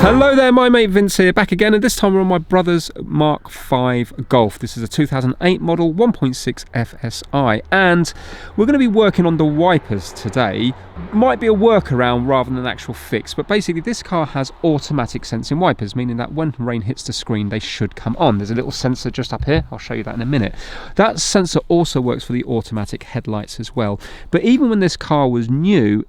Hello there, my mate Vince here, back again, and this time we're on my brother's Mark V Golf. This is a 2008 model 1.6 FSI, and we're going to be working on the wipers today. Might be a workaround rather than an actual fix, but basically this car has automatic sensing wipers, meaning that when rain hits the screen they should come on. There's a little sensor just up here, I'll show you that in a minute. That sensor also works for the automatic headlights as well, but even when this car was new,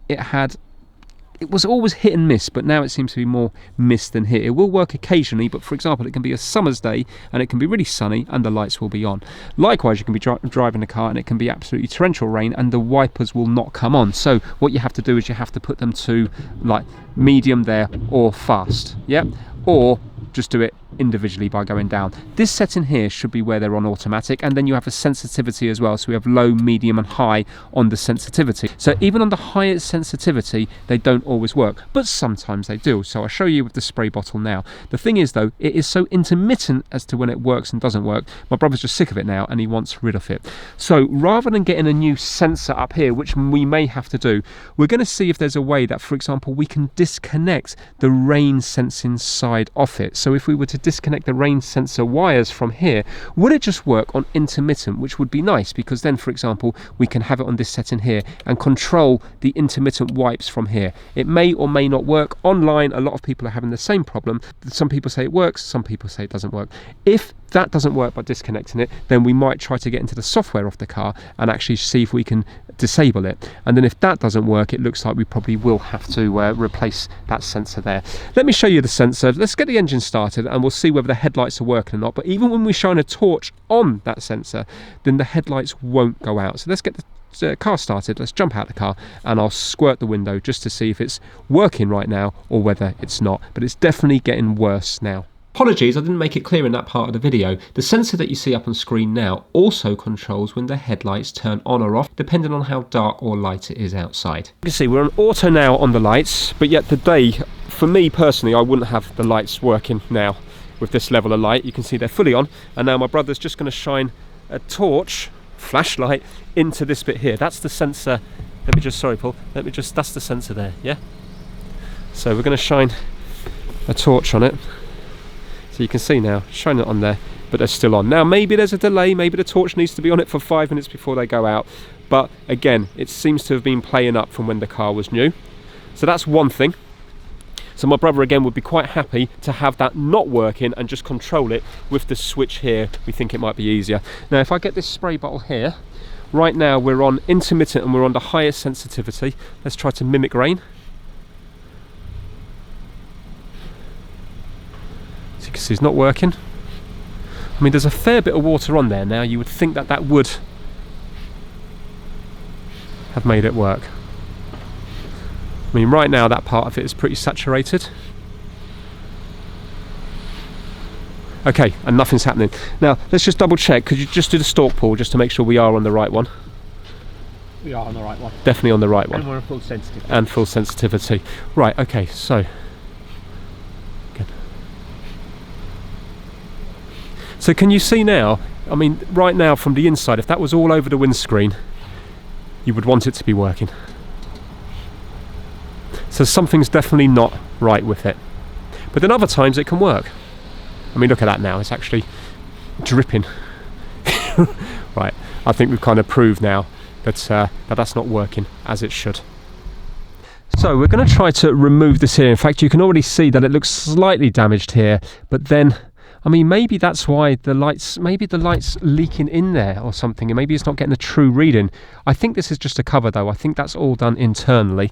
it was always hit and miss, but now it seems to be more miss than hit. It will work occasionally, but for example, it can be a summer's day and it can be really sunny and the lights will be on. Likewise, you can be driving the car and it can be absolutely torrential rain and the wipers will not come on. So what you have to do is you have to put them to like medium there or fast, yeah, or just do it individually by going down. This setting here should be where they're on automatic, and then you have a sensitivity as well, so we have low, medium and high on the sensitivity. So even on the highest sensitivity they don't always work, but sometimes they do. So I'll show you with the spray bottle now. The thing is though, it is so intermittent as to when it works and doesn't work. My brother's just sick of it now and he wants rid of it. So rather than getting a new sensor up here, which we may have to do, we're going to see if there's a way that, for example, we can disconnect the rain sensing side off it. So if we were to disconnect the rain sensor wires from here, would it just work on intermittent, which would be nice, because then, for example, we can have it on this setting here and control the intermittent wipes from here. It may or may not work. Online, a lot of people are having the same problem. Some people say it works, some people say it doesn't work. If that doesn't work by disconnecting it, then we might try to get into the software of the car and actually see if we can disable it. And then if that doesn't work, it looks like we probably will have to replace that sensor there. Let me show you the sensor. Let's get the engine started and we'll see whether the headlights are working or not. But even when we shine a torch on that sensor, then the headlights won't go out. So let's get the car started. Let's jump out the car and I'll squirt the window just to see if it's working right now or whether it's not. But it's definitely getting worse now. Apologies, I didn't make it clear in that part of the video. The sensor that you see up on screen now also controls when the headlights turn on or off, depending on how dark or light it is outside. You can see we're on auto now on the lights, but yet today, for me personally, I wouldn't have the lights working now with this level of light. You can see they're fully on, and now my brother's just going to shine a torch, flashlight, into this bit here. That's the sensor. Let me just, sorry Paul, that's the sensor there, yeah? So we're going to shine a torch on it. So you can see now, shine it on there, but they're still on. Now maybe there's a delay, maybe the torch needs to be on it for 5 minutes before they go out. But again, it seems to have been playing up from when the car was new. So that's one thing. So my brother again would be quite happy to have that not working and just control it with the switch here. We think it might be easier. Now if I get this spray bottle here, right now we're on intermittent and we're on the highest sensitivity. Let's try to mimic rain. Because it's not working. I mean, there's a fair bit of water on there now. You would think that that would have made it work. I mean, right now that part of it is pretty saturated. Okay, and nothing's happening. Now let's just double check. Could you just do the stalk pull just to make sure we are on the right one? We are on the right one. Definitely on the right one. And we're on full sensitivity. And full sensitivity. Right, okay, so can you see now, I mean, right now from the inside, if that was all over the windscreen, you would want it to be working. So something's definitely not right with it. But then other times it can work. I mean, look at that now, it's actually dripping. Right, I think we've kind of proved now that that's not working as it should. So we're going to try to remove this here. In fact, you can already see that it looks slightly damaged here, but then I mean, maybe that's why maybe the light's leaking in there or something, and maybe it's not getting a true reading. I think this is just a cover though. I think that's all done internally.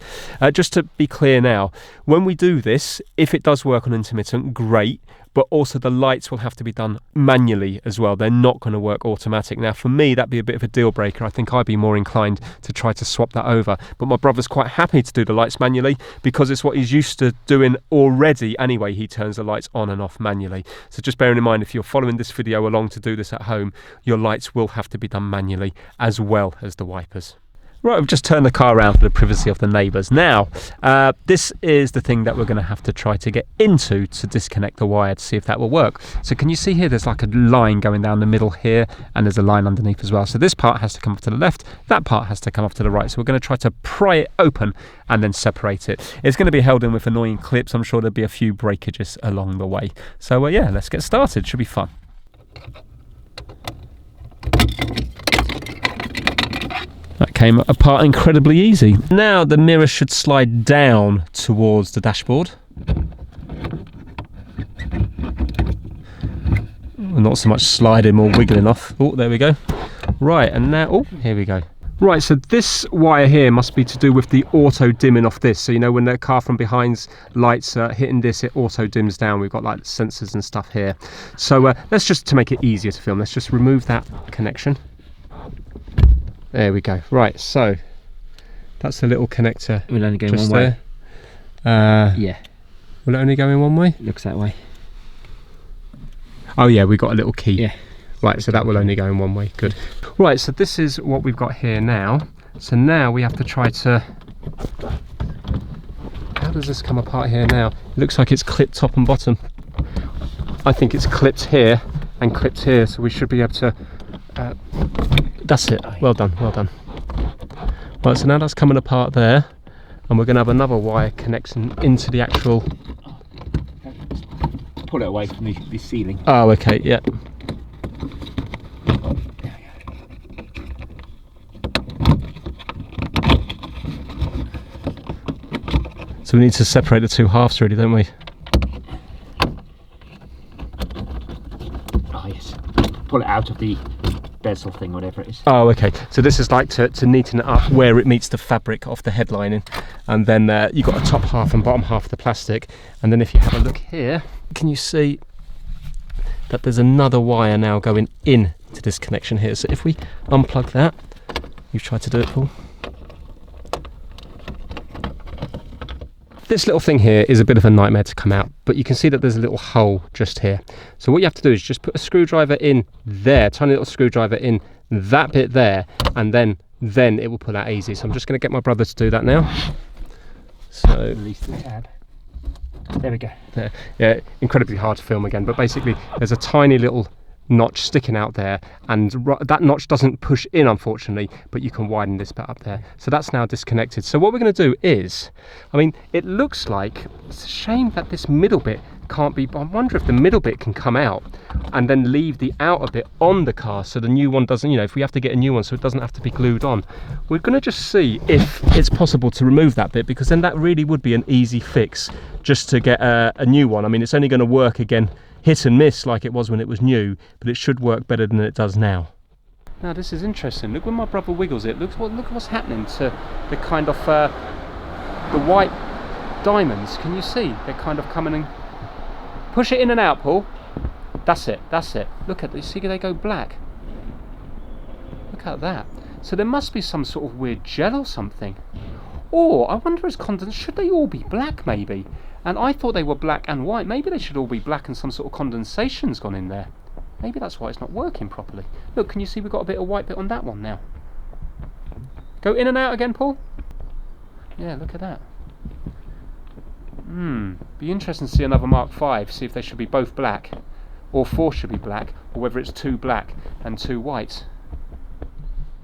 Just to be clear now, when we do this, if it does work on intermittent, great, but also the lights will have to be done manually as well. They're not going to work automatic. Now for me, that'd be a bit of a deal breaker. I think I'd be more inclined to try to swap that over, but my brother's quite happy to do the lights manually because it's what he's used to doing already anyway. He turns the lights on and off manually. So just bearing in mind, if you're following this video along to do this at home, your lights will have to be done manually as well as the wipers. Right, we've just turned the car around for the privacy of the neighbours. Now, this is the thing that we're going to have to try to get into to disconnect the wire to see if that will work. So can you see here, there's like a line going down the middle here, and there's a line underneath as well. So this part has to come off to the left, that part has to come off to the right. So we're going to try to pry it open and then separate it. It's going to be held in with annoying clips. I'm sure there'll be a few breakages along the way. So yeah, let's get started. Should be fun. That came apart incredibly easy. Now the mirror should slide down towards the dashboard. Not so much sliding, more wiggling off. Oh, there we go. Right, and now, oh, here we go. Right, so this wire here must be to do with the auto dimming off this. So you know when the car from behind's lights are hitting this, it auto dims down. We've got like sensors and stuff here. So let's just, to make it easier to film, let's just remove that connection. There we go. Right, so that's the little connector. Will only go just one way. Yeah. Will it only go in one way? Looks that way. Oh yeah, we've got a little key. Yeah. Right, so that will only go in one way. Good. Right, so this is what we've got here now. So now we have to try to... How does this come apart here now? It looks like it's clipped top and bottom. I think it's clipped here and clipped here, so we should be able to... That's it. Well done, well done. Right, so now that's coming apart there, and we're going to have another wire connection into the actual... Pull it away from the ceiling. Oh, okay, yeah. So we need to separate the two halves really, don't we? Oh yes. Pull it out of the bezel thing, whatever it is. Oh, okay. So this is like to neaten it up where it meets the fabric of the headlining, and then you've got a top half and bottom half of the plastic. And then if you have a look here, can you see that there's another wire now going in to this connection here? So if we unplug that, you've tried to do it, Paul. This little thing here is a bit of a nightmare to come out, but you can see that there's a little hole just here. So what you have to do is just put a screwdriver in there, tiny little screwdriver in that bit there, and then it will pull out easy. So I'm just going to get my brother to do that now. So Release the tab. There we go. there. Yeah, incredibly hard to film again, but basically there's a tiny little notch sticking out there, and that notch doesn't push in unfortunately, but you can widen this bit up there. So that's now disconnected. So what we're going to do is, I mean, it looks like it's a shame that this middle bit can't be, but I wonder if the middle bit can come out and then leave the outer bit on the car so the new one doesn't, you know, if we have to get a new one so it doesn't have to be glued on. We're going to just see if it's possible to remove that bit, because then that really would be an easy fix just to get a new one. I mean, it's only going to work again hit and miss like it was when it was new, but it should work better than it does now. Now this is interesting. Look when my brother wiggles it. Look what's happening to the kind of the white diamonds. Can you see? They're kind of coming and push it in and out, Paul. That's it. That's it. Look at this. See, they go black. Look at that. So there must be some sort of weird gel or something. Or I wonder, as condensation, should they all be black maybe? And I thought they were black and white. Maybe they should all be black and some sort of condensation's gone in there. Maybe that's why it's not working properly. Look, can you see we've got a bit of white bit on that one now? Go in and out again, Paul. Yeah, look at that. Be interesting to see another Mark V, see if they should be both black, or 4 should be black, or whether it's 2 black and 2 white.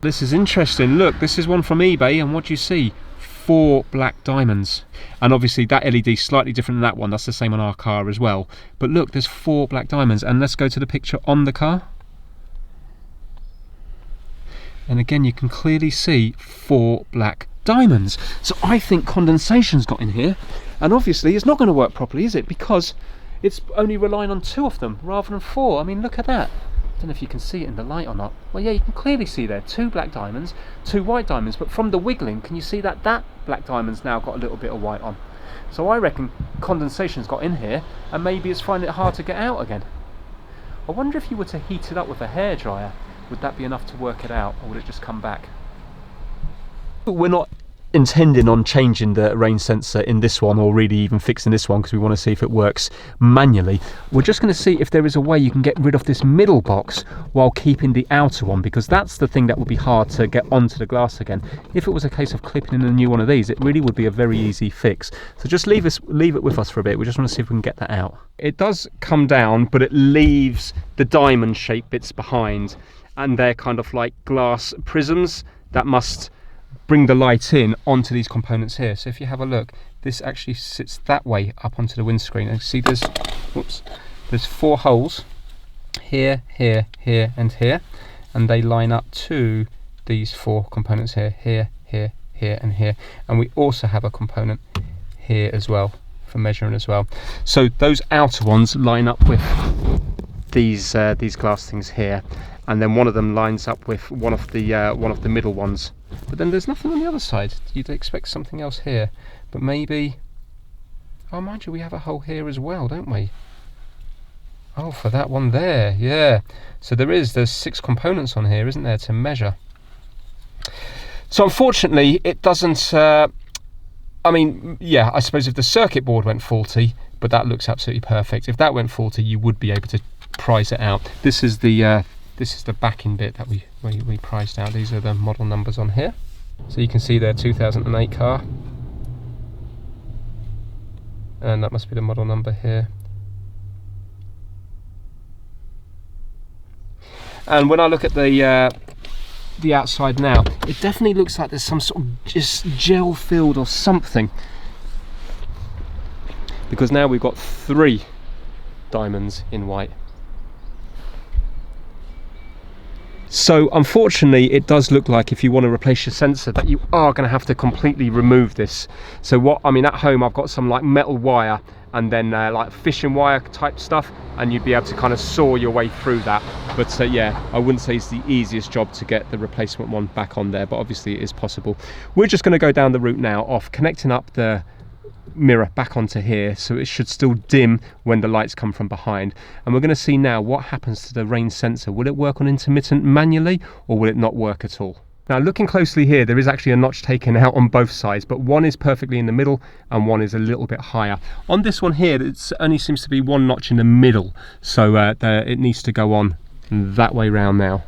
This is interesting. Look, this is one from eBay, and what do you see? 4 black diamonds, and obviously that LED is slightly different than that one. That's the same on our car as well, but look, there's 4 black diamonds. And let's go to the picture on the car, and again you can clearly see 4 black diamonds. So I think condensation's got in here, and obviously it's not going to work properly, is it, because it's only relying on 2 of them rather than 4. I mean, look at that. I don't know if you can see it in the light or not. Well, yeah, you can clearly see there 2 black diamonds, 2 white diamonds, but from the wiggling, can you see that that black diamond's now got a little bit of white on? So I reckon condensation's got in here, and maybe it's finding it hard to get out again. I wonder if you were to heat it up with a hairdryer, would that be enough to work it out, or would it just come back? We're not intending on changing the rain sensor in this one, or really even fixing this one, because we want to see if it works manually. We're just going to see if there is a way you can get rid of this middle box while keeping the outer one, because that's the thing that would be hard to get onto the glass again. If it was a case of clipping in a new one of these, it really would be a very easy fix. So just leave it with us for a bit. We just want to see if we can get that out. It does come down, but it leaves the diamond shaped bits behind, and they're kind of like glass prisms that must bring the light in onto these components here. So if you have a look, this actually sits that way up onto the windscreen, and see there's 4 holes here, here, here and here, and they line up to these 4 components here, here, here, here and here. And we also have a component here as well for measuring as well. So those outer ones line up with these glass things here, and then one of them lines up with one of the middle ones. But then there's nothing on the other side. You'd expect something else here, but maybe, oh mind you, we have a hole here as well, don't we? Oh, for that one there, yeah. So there's 6 components on here, isn't there, to measure. So unfortunately it doesn't, I mean, yeah, I suppose if the circuit board went faulty, but that looks absolutely perfect. If that went faulty, you would be able to prize it out. This is the backing bit that we priced out. These are the model numbers on here. So you can see they're 2008 car. And that must be the model number here. And when I look at the outside now, it definitely looks like there's some sort of just gel filled or something. Because now we've got 3 diamonds in white. So unfortunately it does look like if you want to replace your sensor that you are going to have to completely remove this. So what I mean, at home I've got some like metal wire and then like fishing wire type stuff, and you'd be able to kind of saw your way through that. But yeah, I wouldn't say it's the easiest job to get the replacement one back on there, but obviously it is possible. We're just going to go down the route now of connecting up the mirror back onto here, so it should still dim when the lights come from behind. And we're going to see now what happens to the rain sensor. Will it work on intermittent manually, or will it not work at all? Now looking closely here, there is actually a notch taken out on both sides, but one is perfectly in the middle and one is a little bit higher. On this one here, it only seems to be one notch in the middle, so it needs to go on that way round now.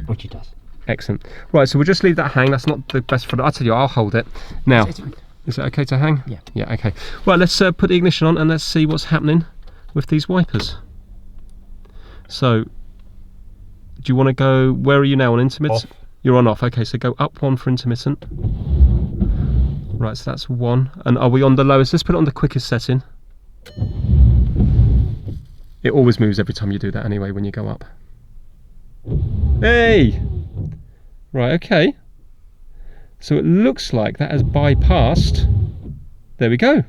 Which it does. Excellent. Right, so we'll just leave that hang. That's not the best for the, I'll tell you, I'll hold it. Now, is it okay to hang? Yeah. Yeah, okay. Well, let's put the ignition on and let's see what's happening with these wipers. So, do you want to go, where are you now, on intermittent? Off. You're on off, okay, so go up 1 for intermittent. Right, so that's 1. And are we on the lowest? Let's put it on the quickest setting. It always moves every time you do that anyway when you go up. Hey! Right, okay. So it looks like that has bypassed. There we go.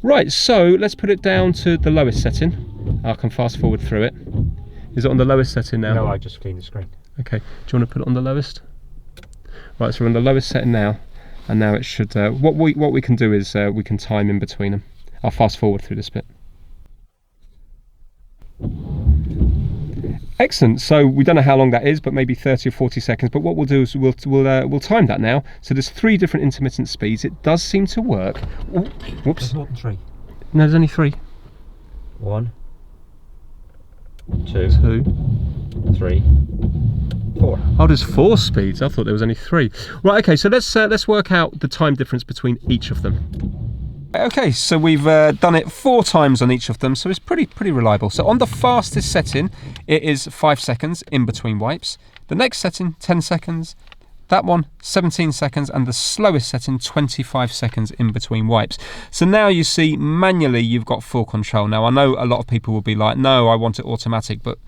Right, so let's put it down to the lowest setting. I can fast forward through it. Is it on the lowest setting now? No, I just cleaned the screen. Okay, do you want to put it on the lowest? Right, so we're on the lowest setting now, and now it should, what we can do is we can time in between them. I'll fast forward through this bit. Excellent. So we don't know how long that is, but maybe 30 or 40 seconds. But what we'll do is we'll time that now. So there's 3 different intermittent speeds. It does seem to work. Ooh, whoops. There's more than 3. No, there's only 3. 1, 2, 3, 4. Oh, there's 4 speeds. I thought there was only 3. Right. Okay. So let's work out the time difference between each of them. Okay, so we've done it 4 times on each of them, so it's pretty reliable. So on the fastest setting, it is 5 seconds in between wipes. The next setting, 10 seconds. That one, 17 seconds, and the slowest setting, 25 seconds in between wipes. So now you see manually you've got full control. Now I know a lot of people will be like, no, I want it automatic, but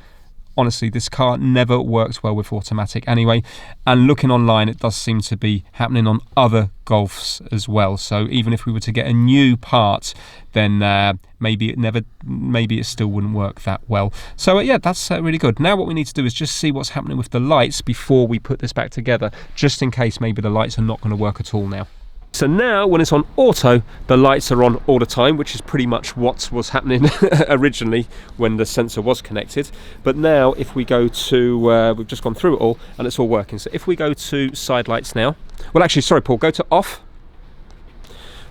honestly, this car never works well with automatic anyway, and looking online it does seem to be happening on other Golfs as well. So even if we were to get a new part, then maybe it still wouldn't work that well. So yeah, that's really good. Now what we need to do is just see what's happening with the lights before we put this back together, just in case maybe the lights are not going to work at all now. So now when it's on auto, the lights are on all the time, which is pretty much what was happening originally when the sensor was connected. But now if we go to, we've just gone through it all and it's all working. So if we go to side lights now, well actually, sorry Paul, go to off.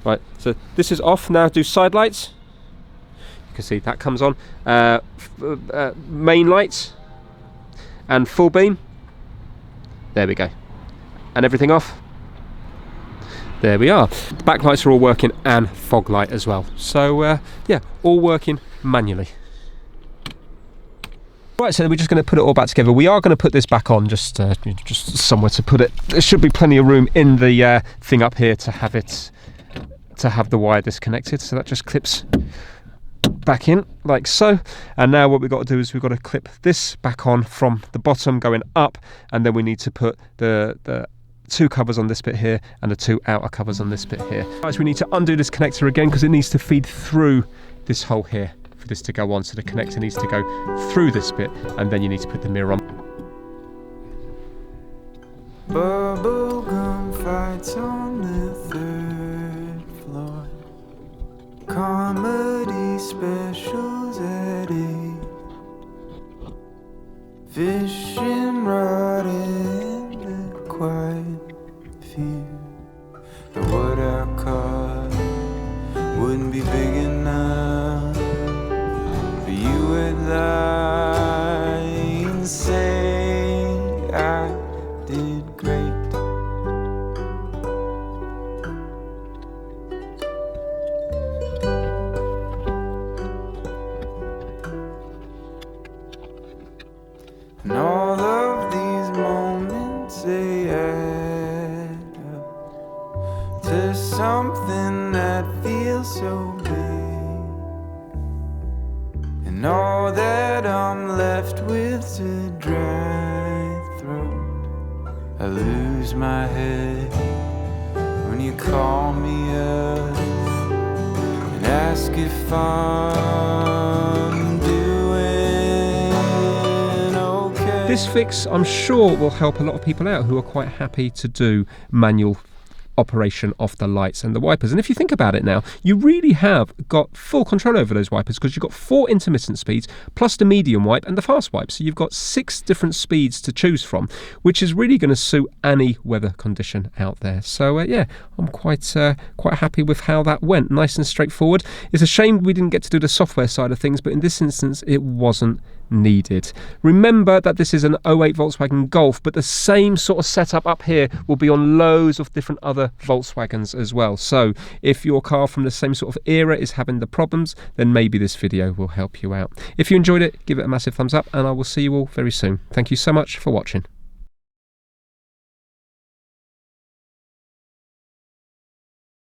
Right, so this is off, now do side lights. You can see that comes on. Main lights and full beam. There we go. And everything off. There we are. The backlights are all working and fog light as well. So yeah, all working manually. Right, so we're just going to put it all back together. We are going to put this back on, just somewhere to put it. There should be plenty of room in the thing up here to have it, to have the wire disconnected. So that just clips back in like so. And now what we've got to do is we've got to clip this back on from the bottom going up, and then we need to put the two covers on this bit here and the two outer covers on this bit here. Guys, we need to undo this connector again because it needs to feed through this hole here for this to go on. So the connector needs to go through this bit, and then you need to put the mirror on. Bubblegum fights on the third floor. Comedy specials at 8. Fishing rod in the quiet view. The what I caught wouldn't be big enough for you and I, and say I did great. And all of these moments, they add up to something that feels so big. And all that I'm left with's a dry throat. I lose my head when you call me up and ask if I'm doing okay. This fix, I'm sure, will help a lot of people out who are quite happy to do manual operation of the lights and the wipers. And if you think about it now, you really have got full control over those wipers because you've got 4 intermittent speeds plus the medium wipe and the fast wipe. So you've got 6 different speeds to choose from, which is really going to suit any weather condition out there. So yeah, I'm quite happy with how that went. Nice and straightforward. It's a shame we didn't get to do the software side of things, but in this instance it wasn't needed. Remember that this is an 08 Volkswagen Golf, but the same sort of setup up here will be on loads of different other Volkswagens as well. So if your car from the same sort of era is having the problems, then maybe this video will help you out. If you enjoyed it, give it a massive thumbs up, and I will see you all very soon. Thank you so much for watching.